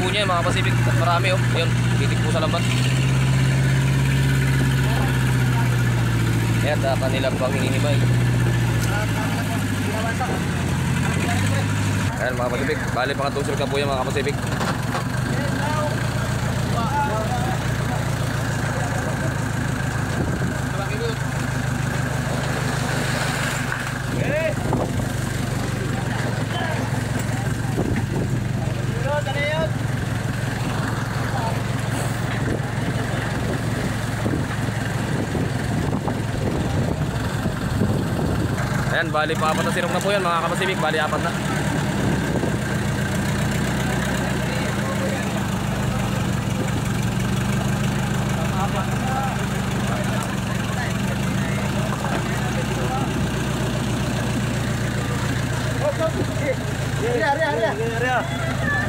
niya mga Pacific. Marami oh. Ayun, titik po sa lambat. Ayan, kanila pang hinihimay. Ayan mga Pacific, bali pangatusol ka po yan mga Pacific. Ayan, bali pa apat na sinok na po yan mga Kapasibik, bali apat na. Area.